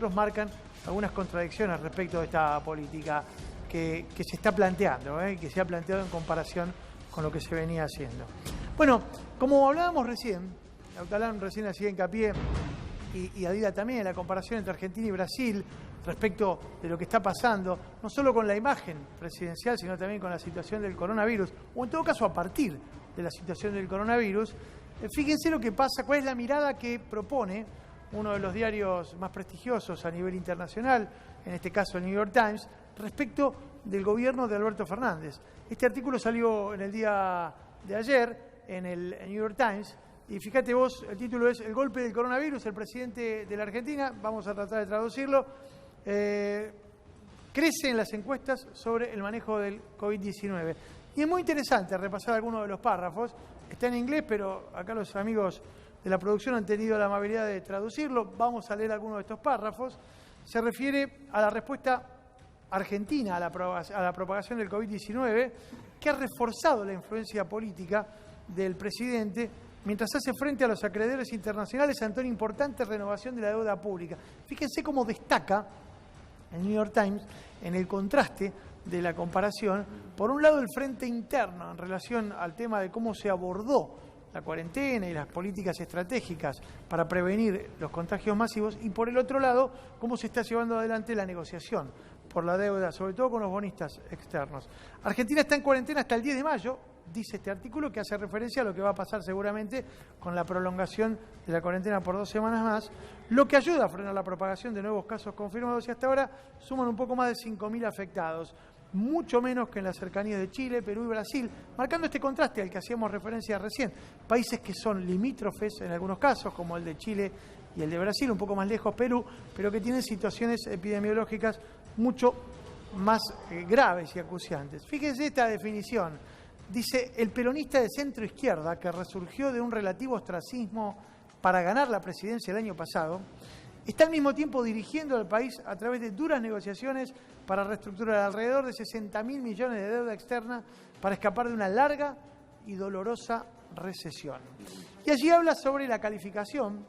otros marcan algunas contradicciones respecto de esta política que se está planteando, que se ha planteado en comparación con lo que se venía haciendo. Bueno, como hablábamos recién, Lautalán recién hacía hincapié, y Adila también, la comparación entre Argentina y Brasil respecto de lo que está pasando, no solo con la imagen presidencial, sino también con la situación del coronavirus, o en todo caso a partir de la situación del coronavirus. Fíjense lo que pasa, cuál es la mirada que propone uno de los diarios más prestigiosos a nivel internacional, en este caso el New York Times, respecto del gobierno de Alberto Fernández. Este artículo salió en el día de ayer en el New York Times, y fíjate vos, el título es "El golpe del coronavirus, el presidente de la Argentina", vamos a tratar de traducirlo, crece en las encuestas sobre el manejo del COVID-19. Y es muy interesante repasar algunos de los párrafos, está en inglés, pero acá los amigos de la producción han tenido la amabilidad de traducirlo. Vamos a leer algunos de estos párrafos. Se refiere a la respuesta argentina a la propagación del COVID-19, que ha reforzado la influencia política del presidente mientras hace frente a los acreedores internacionales ante una importante renovación de la deuda pública. Fíjense cómo destaca el New York Times en el contraste de la comparación, por un lado el frente interno en relación al tema de cómo se abordó la cuarentena y las políticas estratégicas para prevenir los contagios masivos, y por el otro lado cómo se está llevando adelante la negociación por la deuda, sobre todo con los bonistas externos. Argentina está en cuarentena hasta el 10 de mayo, dice este artículo, que hace referencia a lo que va a pasar seguramente con la prolongación de la cuarentena por 2 semanas más, lo que ayuda a frenar la propagación de nuevos casos confirmados, y hasta ahora suman un poco más de 5.000 afectados, mucho menos que en las cercanías de Chile, Perú y Brasil, marcando este contraste al que hacíamos referencia recién. Países que son limítrofes en algunos casos, como el de Chile y el de Brasil, un poco más lejos Perú, pero que tienen situaciones epidemiológicas mucho más graves y acuciantes. Fíjense esta definición. Dice: el peronista de centro izquierda, que resurgió de un relativo ostracismo para ganar la presidencia el año pasado, está al mismo tiempo dirigiendo al país a través de duras negociaciones para reestructurar alrededor de 60.000 millones de deuda externa para escapar de una larga y dolorosa recesión. Y allí habla sobre la calificación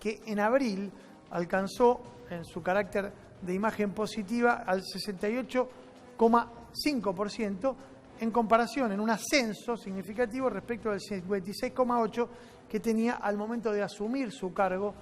que en abril alcanzó en su carácter de imagen positiva al 68,5%, en comparación, en un ascenso significativo respecto del 56,8% que tenía al momento de asumir su cargo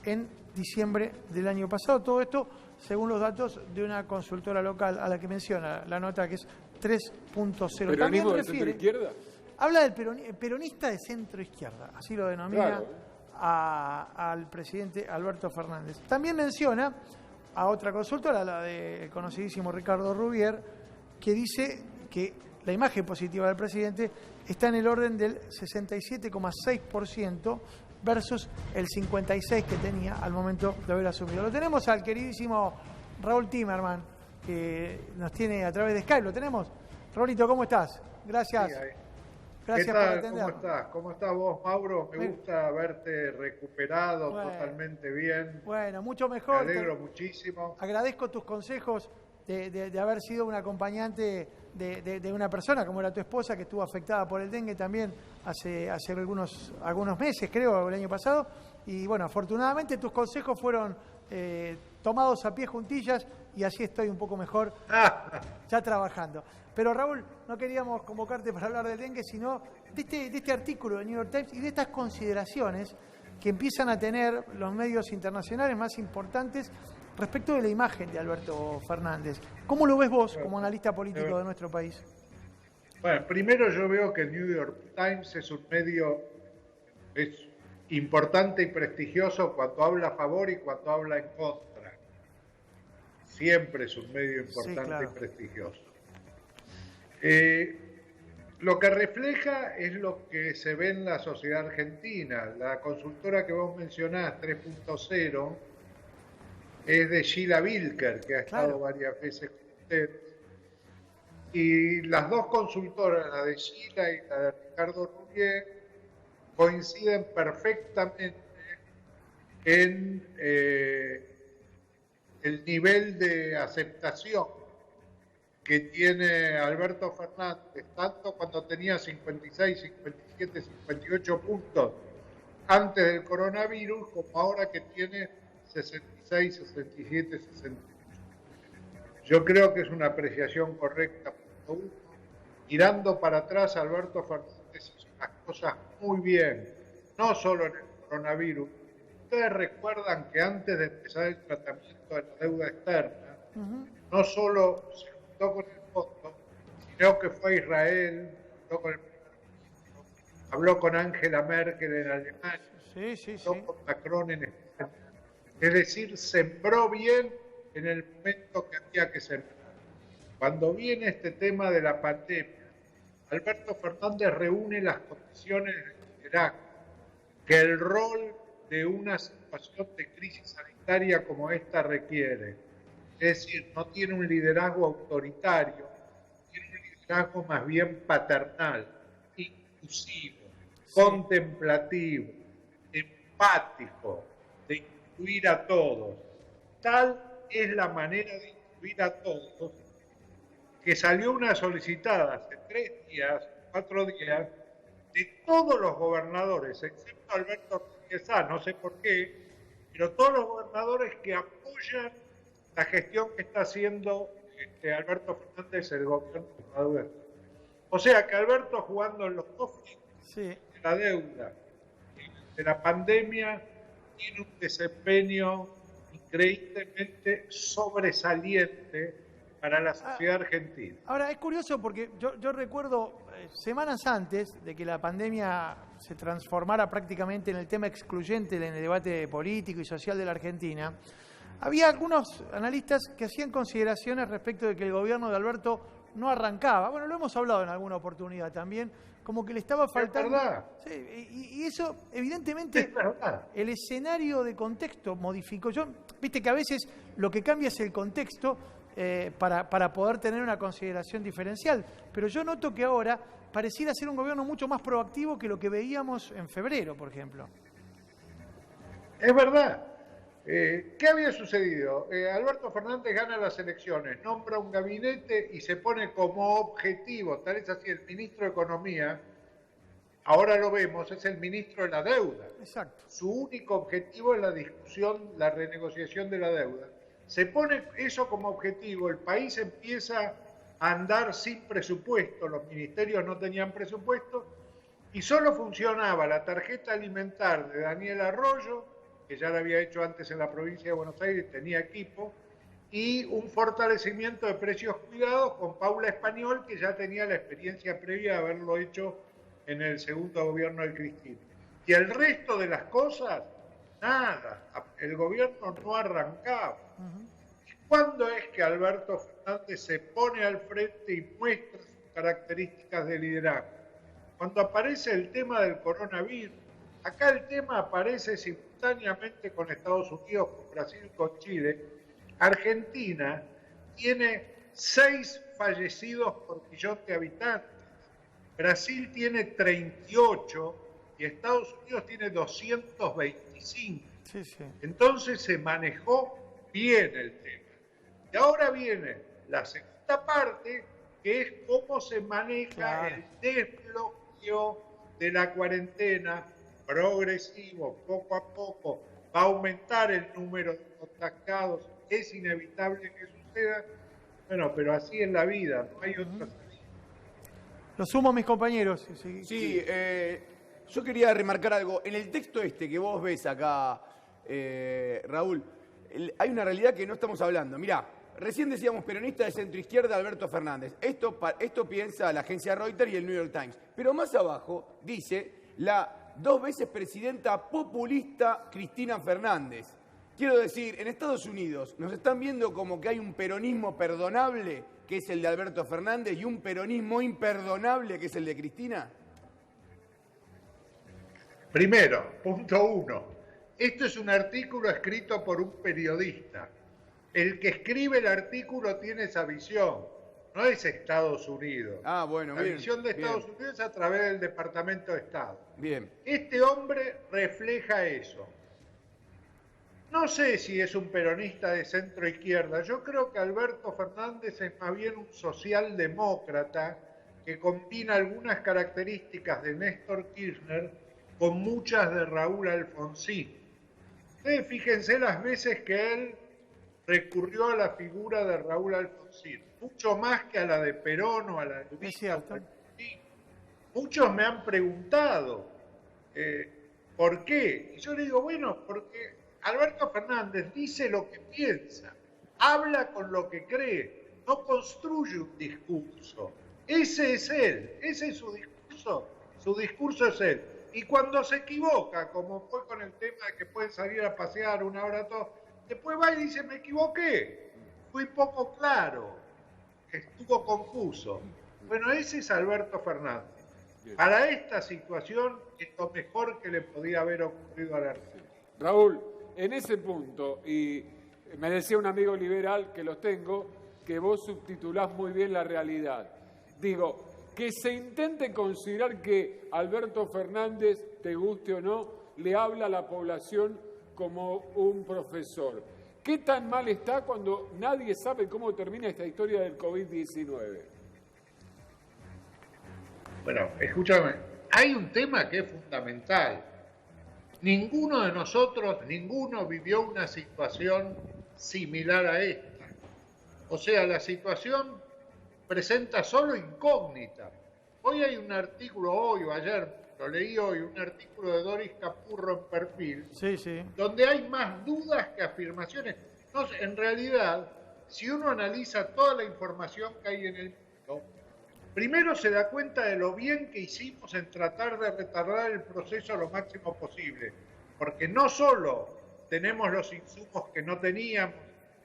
en diciembre del año pasado. Todo esto según los datos de una consultora local a la que menciona la nota, que es 3.0. También refiere, habla del peronista de centro izquierda, así lo denomina, claro, al presidente Alberto Fernández. También menciona a otra consultora, la del conocidísimo Ricardo Rubier, que dice que la imagen positiva del presidente está en el orden del 67,6% versus el 56% que tenía al momento de haber asumido. Lo tenemos al queridísimo Raúl Timerman, que nos tiene a través de Skype. ¿Lo tenemos? Raúlito, ¿cómo estás? Gracias. Sí, gracias ¿qué tal? por atendernos. ¿Cómo estás? ¿Cómo estás vos, Mauro? Me gusta verte recuperado, totalmente bien. Bueno, mucho mejor. Me alegro muchísimo. Agradezco tus consejos de haber sido un acompañante de una persona como era tu esposa, que estuvo afectada por el dengue también hace algunos meses, creo, el año pasado. Y bueno, afortunadamente tus consejos fueron tomados a pie juntillas, y así estoy un poco mejor ya trabajando. Pero Raúl, no queríamos convocarte para hablar del dengue, sino de este artículo de New York Times y de estas consideraciones que empiezan a tener los medios internacionales más importantes respecto de la imagen de Alberto Fernández. ¿Cómo lo ves vos como analista político de nuestro país? Bueno, primero yo veo que el New York Times es un medio importante y prestigioso cuando habla a favor y cuando habla en contra. Siempre es un medio importante, sí, claro, y prestigioso. Lo que refleja es lo que se ve en la sociedad argentina. La consultora que vos mencionás, 3.0, es de Sheila Wilker, que ha estado varias veces con ustedes. Y las dos consultoras, la de Sheila y la de Ricardo Rubier, coinciden perfectamente en el nivel de aceptación que tiene Alberto Fernández, tanto cuando tenía 56, 57, 58 puntos antes del coronavirus, como ahora que tiene 66, 67, 68. Yo creo que es una apreciación correcta. Mirando para atrás, Alberto Fernández hizo las cosas muy bien, no solo en el coronavirus. Ustedes recuerdan que antes de empezar el tratamiento de la deuda externa, no solo se juntó con el fondo, sino que fue a Israel, habló con el primer ministro, habló con Angela Merkel en Alemania, habló con Macron en España. Es decir, sembró bien en el momento que había que sembrar. Cuando viene este tema de la pandemia, Alberto Fernández reúne las condiciones de liderazgo que el rol de una situación de crisis sanitaria como esta requiere. Es decir, no tiene un liderazgo autoritario, tiene un liderazgo más bien paternal, inclusivo, contemplativo, empático, de incluir a todos. Tal es la manera de incluir a todos que salió una solicitada hace 3 días, 4 días, de todos los gobernadores, excepto Alberto Rodríguez, no sé por qué, pero todos los gobernadores que apoyan la gestión que está haciendo Alberto Fernández, el gobierno de la deuda. O sea que Alberto, jugando en los dos frentes de la deuda, de la pandemia, tiene un desempeño increíblemente sobresaliente para la sociedad argentina. Ahora, es curioso porque yo recuerdo semanas antes de que la pandemia se transformara prácticamente en el tema excluyente en el debate político y social de la Argentina, había algunos analistas que hacían consideraciones respecto de que el gobierno de Alberto no arrancaba. Bueno, lo hemos hablado en alguna oportunidad también, como que le estaba faltando... Es verdad. Sí, y eso, evidentemente, el escenario de contexto modificó. Viste que a veces lo que cambia es el contexto para poder tener una consideración diferencial. Pero yo noto que ahora pareciera ser un gobierno mucho más proactivo que lo que veíamos en febrero, por ejemplo. Es verdad. ¿Qué había sucedido? Alberto Fernández gana las elecciones, nombra un gabinete y se pone como objetivo, tal es así, el ministro de Economía, ahora lo vemos, es el ministro de la deuda. Exacto. Su único objetivo es la discusión, la renegociación de la deuda. Se pone eso como objetivo, el país empieza a andar sin presupuesto, los ministerios no tenían presupuesto y solo funcionaba la tarjeta alimentar de Daniel Arroyo, que ya lo había hecho antes en la provincia de Buenos Aires, tenía equipo, y un fortalecimiento de precios cuidados con Paula Español, que ya tenía la experiencia previa de haberlo hecho en el segundo gobierno de Cristina. Y el resto de las cosas, nada, el gobierno no arrancaba. ¿Y cuándo es que Alberto Fernández se pone al frente y muestra sus características de liderazgo? Cuando aparece el tema del coronavirus. Acá el tema aparece simultáneamente con Estados Unidos, con Brasil, con Chile. Argentina tiene 6 fallecidos por millón de habitantes. Brasil tiene 38 y Estados Unidos tiene 225. Sí, sí. Entonces se manejó bien el tema. Y ahora viene la segunda parte, que es cómo se maneja el desbloqueo de la cuarentena progresivo, poco a poco. Va a aumentar el número de contagiados, es inevitable que suceda. Bueno, pero así es la vida, no hay otra salida. Lo sumo a mis compañeros. Sí, yo quería remarcar algo. En el texto este que vos ves acá, Raúl, hay una realidad que no estamos hablando. Mirá, recién decíamos peronista de centro-izquierda Alberto Fernández. Esto piensa la agencia Reuters y el New York Times. Pero más abajo dice la 2 veces presidenta populista Cristina Fernández. Quiero decir, en Estados Unidos nos están viendo como que hay un peronismo perdonable, que es el de Alberto Fernández, y un peronismo imperdonable, que es el de Cristina. Primero, punto 1. Esto es un artículo escrito por un periodista. El que escribe el artículo tiene esa visión. No es Estados Unidos. Ah, bueno, la bien. La visión de Estados Unidos es a través del Departamento de Estado. Bien. Este hombre refleja eso. No sé si es un peronista de centro izquierda. Yo creo que Alberto Fernández es más bien un socialdemócrata que combina algunas características de Néstor Kirchner con muchas de Raúl Alfonsín. Ustedes fíjense las veces que él recurrió a la figura de Raúl Alfonsín, mucho más que a la de Perón o a la de Luisa. Muchos me han preguntado por qué. Y yo le digo, bueno, porque Alberto Fernández dice lo que piensa, habla con lo que cree, no construye un discurso. Ese es él, ese es su discurso es él. Y cuando se equivoca, como fue con el tema de que puede salir a pasear una hora todo, después va y dice, me equivoqué, fui poco claro, estuvo confuso. Bueno, ese es Alberto Fernández. Para esta situación es lo mejor que le podía haber ocurrido a la Argentina. Raúl, en ese punto, y me decía un amigo liberal que los tengo, que vos subtitulás muy bien la realidad. Digo, que se intente considerar que Alberto Fernández, te guste o no, le habla a la población como un profesor. ¿Qué tan mal está cuando nadie sabe cómo termina esta historia del COVID-19? Bueno, escúchame, hay un tema que es fundamental. Ninguno de nosotros, ninguno vivió una situación similar a esta. O sea, la situación presenta solo incógnita. Hoy hay un artículo, hoy o ayer, lo leí hoy, un artículo de Doris Capurro en Perfil, donde hay más dudas que afirmaciones. No, en realidad, si uno analiza toda la información que hay en el mundo, primero se da cuenta de lo bien que hicimos en tratar de retardar el proceso lo máximo posible, porque no solo tenemos los insumos que no teníamos,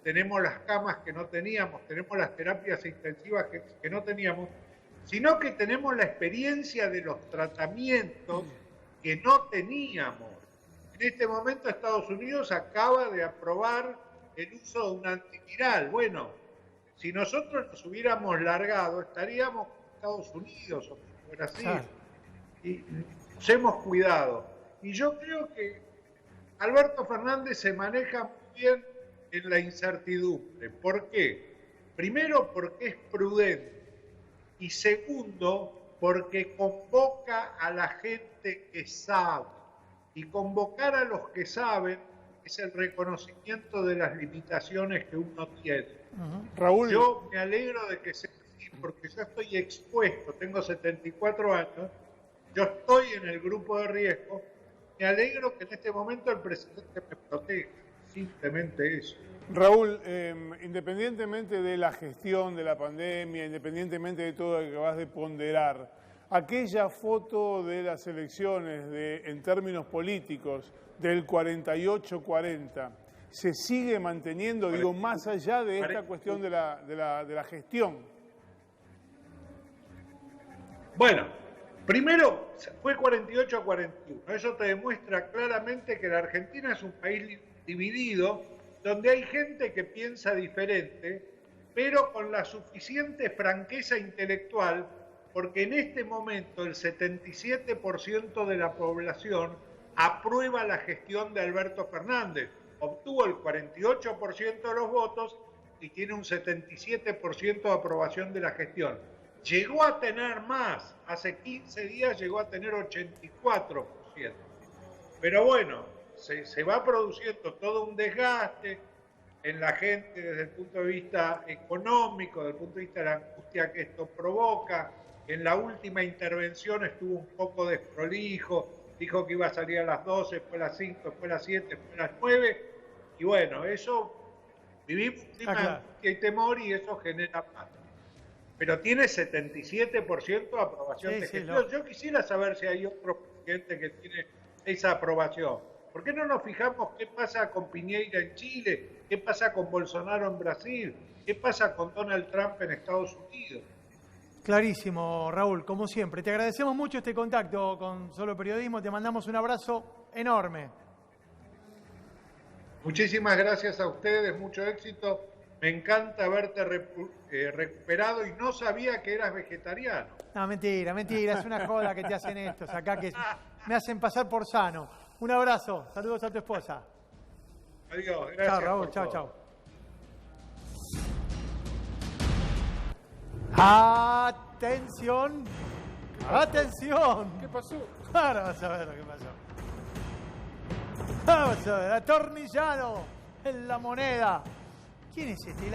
tenemos las camas que no teníamos, tenemos las terapias intensivas que no teníamos, sino que tenemos la experiencia de los tratamientos que no teníamos. En este momento Estados Unidos acaba de aprobar el uso de un antiviral. Bueno, si nosotros nos hubiéramos largado, estaríamos con Estados Unidos o con Brasil. Y nos hemos cuidado. Y yo creo que Alberto Fernández se maneja muy bien en la incertidumbre. ¿Por qué? Primero, porque es prudente. Y segundo, porque convoca a la gente que sabe. Y convocar a los que saben es el reconocimiento de las limitaciones que uno tiene. Raúl. Yo me alegro de que sea así, porque yo estoy expuesto, tengo 74 años, yo estoy en el grupo de riesgo, me alegro que en este momento el presidente me proteja, simplemente eso. Raúl, independientemente de la gestión de la pandemia, independientemente de todo lo que vas de ponderar, aquella foto de las elecciones en términos políticos del 48-40, ¿se sigue manteniendo, digo, más allá de esta cuestión de la gestión? Bueno, primero fue 48-41. Eso te demuestra claramente que la Argentina es un país dividido, donde hay gente que piensa diferente, pero con la suficiente franqueza intelectual, porque en este momento el 77% de la población aprueba la gestión de Alberto Fernández. Obtuvo el 48% de los votos y tiene un 77% de aprobación de la gestión. Llegó a tener más, hace 15 días llegó a tener 84%. Pero bueno, se va produciendo todo un desgaste en la gente desde el punto de vista económico, desde el punto de vista de la angustia que esto provoca. En la última intervención estuvo un poco desprolijo, dijo que iba a salir a las 12, fue a las 5, fue a las 7, fue a las 9, y bueno, eso, vivimos un clima de angustia y temor y eso genera paz. Pero tiene 77% de aprobación de gestión. Yo quisiera saber si hay otro presidente que tiene esa aprobación. ¿Por qué no nos fijamos qué pasa con Piñera en Chile? ¿Qué pasa con Bolsonaro en Brasil? ¿Qué pasa con Donald Trump en Estados Unidos? Clarísimo, Raúl, como siempre. Te agradecemos mucho este contacto con Solo Periodismo. Te mandamos un abrazo enorme. Muchísimas gracias a ustedes, mucho éxito. Me encanta haberte recuperado y no sabía que eras vegetariano. No, mentira, es una joda que te hacen estos acá que me hacen pasar por sano. Un abrazo, saludos a tu esposa. Adiós, gracias. Chao, Raúl, chao. Atención. ¿Qué pasó? Ahora vas a ver lo que pasó. Vamos a ver, atornillado en la moneda. ¿Quién es este?